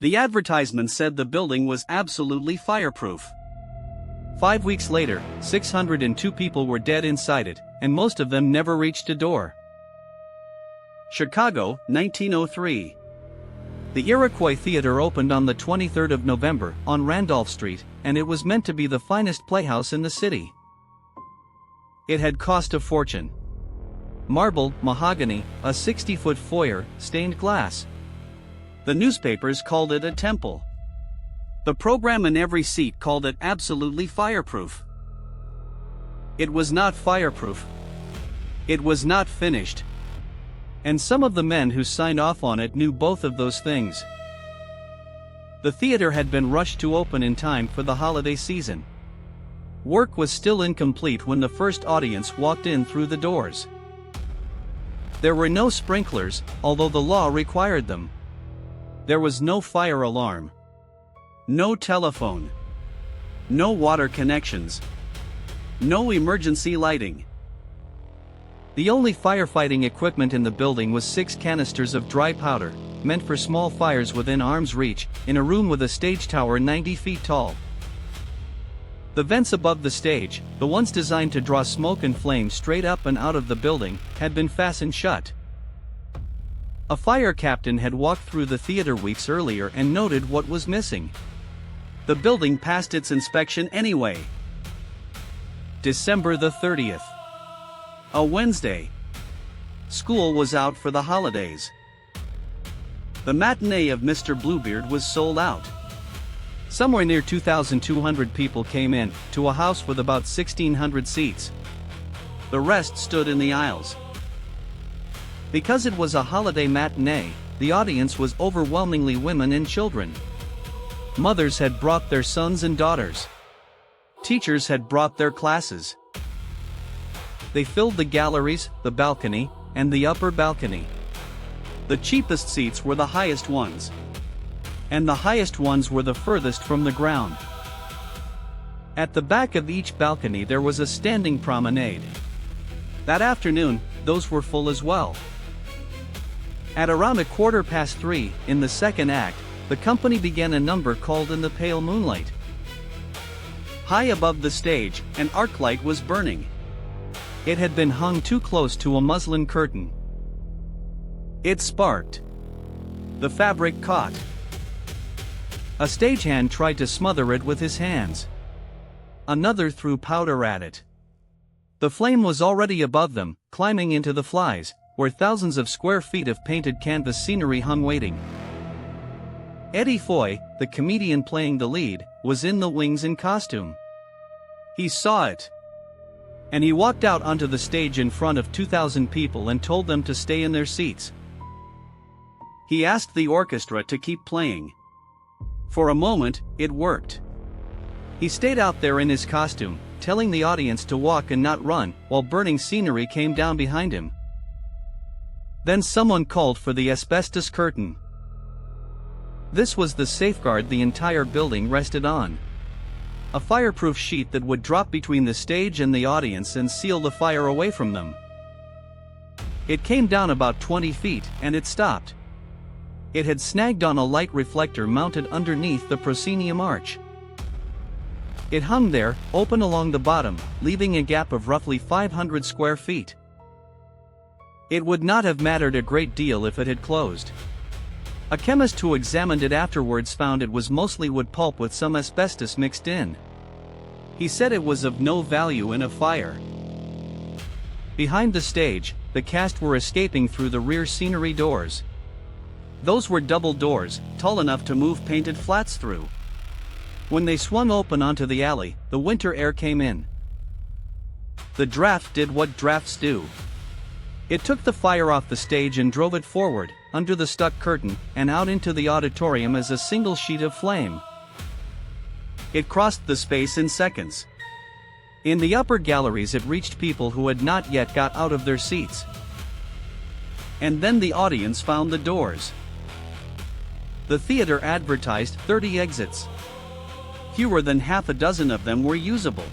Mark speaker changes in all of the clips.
Speaker 1: The advertisement said the building was absolutely fireproof. 5 weeks later, 602 people were dead inside it, and most of them never reached a door. Chicago, 1903. The Iroquois Theater opened on the 23rd of November on Randolph Street, and it was meant to be the finest playhouse in the city. It had cost a fortune. Marble, mahogany, a 60-foot foyer, stained glass. The newspapers called it a temple. The program in every seat called it absolutely fireproof. It was not fireproof. It was not finished. And some of the men who signed off on it knew both of those things. The theater had been rushed to open in time for the holiday season. Work was still incomplete when the first audience walked in through the doors. There were no sprinklers, although the law required them. There was no fire alarm. No telephone. No water connections. No emergency lighting. The only firefighting equipment in the building was 6 canisters of dry powder, meant for small fires within arm's reach, in a room with a stage tower 90 feet tall. The vents above the stage, the ones designed to draw smoke and flame straight up and out of the building, had been fastened shut. A fire captain had walked through the theater weeks earlier and noted what was missing. The building passed its inspection anyway. December the 30th. A Wednesday. School was out for the holidays. The matinee of Mr. Bluebeard was sold out. Somewhere near 2,200 people came in, to a house with about 1,600 seats. The rest stood in the aisles. Because it was a holiday matinee, the audience was overwhelmingly women and children. Mothers had brought their sons and daughters. Teachers had brought their classes. They filled the galleries, the balcony, and the upper balcony. The cheapest seats were the highest ones. And the highest ones were the furthest from the ground. At the back of each balcony there was a standing promenade. That afternoon, those were full as well. At around 3:15, in the second act, the company began a number called In the Pale Moonlight. High above the stage, an arc light was burning. It had been hung too close to a muslin curtain. It sparked. The fabric caught. A stagehand tried to smother it with his hands. Another threw powder at it. The flame was already above them, climbing into the flies, where thousands of square feet of painted canvas scenery hung waiting. Eddie Foy, the comedian playing the lead, was in the wings in costume. He saw it. And he walked out onto the stage in front of 2,000 people and told them to stay in their seats. He asked the orchestra to keep playing. For a moment, it worked. He stayed out there in his costume, telling the audience to walk and not run, while burning scenery came down behind him. Then someone called for the asbestos curtain. This was the safeguard the entire building rested on. A fireproof sheet that would drop between the stage and the audience and seal the fire away from them. It came down about 20 feet, and it stopped. It had snagged on a light reflector mounted underneath the proscenium arch. It hung there, open along the bottom, leaving a gap of roughly 500 square feet. It would not have mattered a great deal if it had closed. A chemist who examined it afterwards found it was mostly wood pulp with some asbestos mixed in. He said it was of no value in a fire. Behind the stage, the cast were escaping through the rear scenery doors. Those were double doors, tall enough to move painted flats through. When they swung open onto the alley, the winter air came in. The draft did what drafts do. It took the fire off the stage and drove it forward, under the stuck curtain, and out into the auditorium as a single sheet of flame. It crossed the space in seconds. In the upper galleries it reached people who had not yet got out of their seats. And then the audience found the doors. The theater advertised 30 exits. Fewer than half a dozen of them were usable.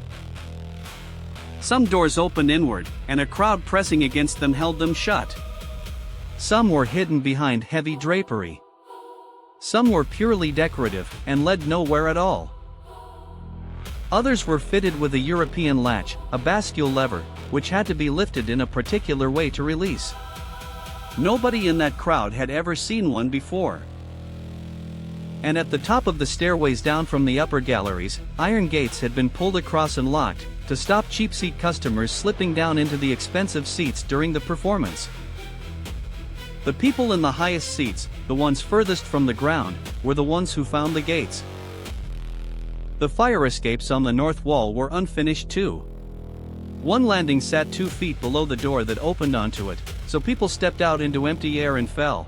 Speaker 1: Some doors opened inward, and a crowd pressing against them held them shut. Some were hidden behind heavy drapery. Some were purely decorative and led nowhere at all. Others were fitted with a European latch, a bascule lever, which had to be lifted in a particular way to release. Nobody in that crowd had ever seen one before. And at the top of the stairways down from the upper galleries, iron gates had been pulled across and locked, to stop cheap seat customers slipping down into the expensive seats during the performance. The people in the highest seats, the ones furthest from the ground, were the ones who found the gates. The fire escapes on the north wall were unfinished too. One landing sat 2 feet below the door that opened onto it, so people stepped out into empty air and fell.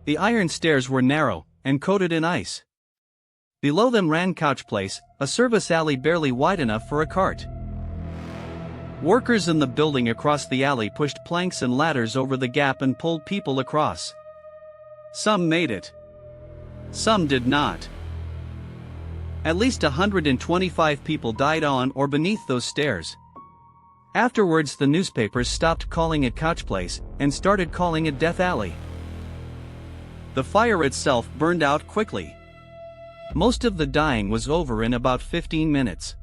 Speaker 1: The iron stairs were narrow, and coated in ice. Below them ran Couch Place, a service alley barely wide enough for a cart. Workers in the building across the alley pushed planks and ladders over the gap and pulled people across. Some made it. Some did not. At least 125 people died on or beneath those stairs. Afterwards, the newspapers stopped calling it Couch Place and started calling it Death Alley. The fire itself burned out quickly. Most of the dying was over in about 15 minutes.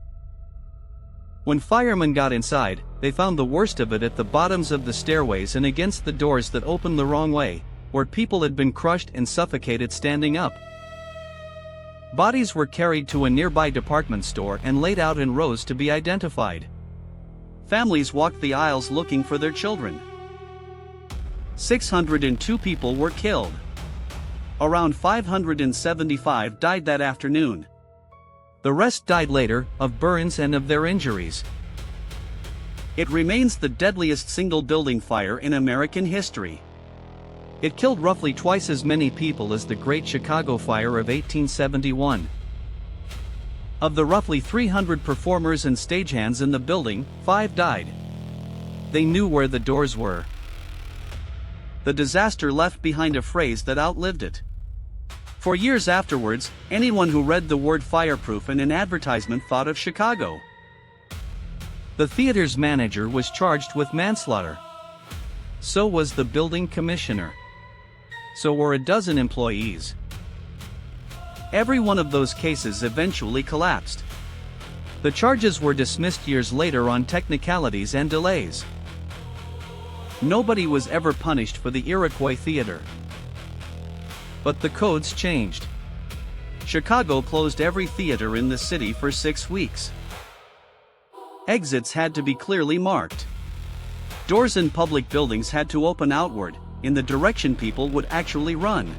Speaker 1: When firemen got inside, they found the worst of it at the bottoms of the stairways and against the doors that opened the wrong way, where people had been crushed and suffocated standing up. Bodies were carried to a nearby department store and laid out in rows to be identified. Families walked the aisles looking for their children. 602 people were killed. Around 575 died that afternoon. The rest died later, of burns and of their injuries. It remains the deadliest single building fire in American history. It killed roughly twice as many people as the Great Chicago Fire of 1871. Of the roughly 300 performers and stagehands in the building, 5 died. They knew where the doors were. The disaster left behind a phrase that outlived it. For years afterwards, anyone who read the word fireproof in an advertisement thought of Chicago. The theater's manager was charged with manslaughter. So was the building commissioner. So were a dozen employees. Every one of those cases eventually collapsed. The charges were dismissed years later on technicalities and delays. Nobody was ever punished for the Iroquois theater. But the codes changed. Chicago closed every theater in the city for 6 weeks. Exits had to be clearly marked. Doors in public buildings had to open outward, in the direction people would actually run.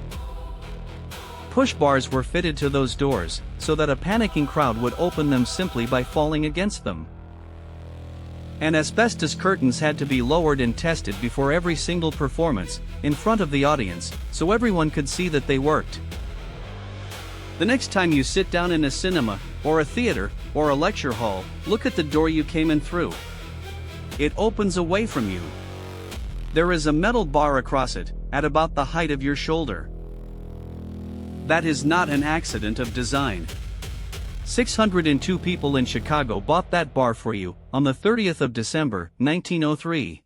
Speaker 1: Push bars were fitted to those doors, so that a panicking crowd would open them simply by falling against them. And asbestos curtains had to be lowered and tested before every single performance, in front of the audience, so everyone could see that they worked. The next time you sit down in a cinema, or a theater, or a lecture hall, look at the door you came in through. It opens away from you. There is a metal bar across it, at about the height of your shoulder. That is not an accident of design. 602 people in Chicago bought that bar for you, on the 30th of December, 1903.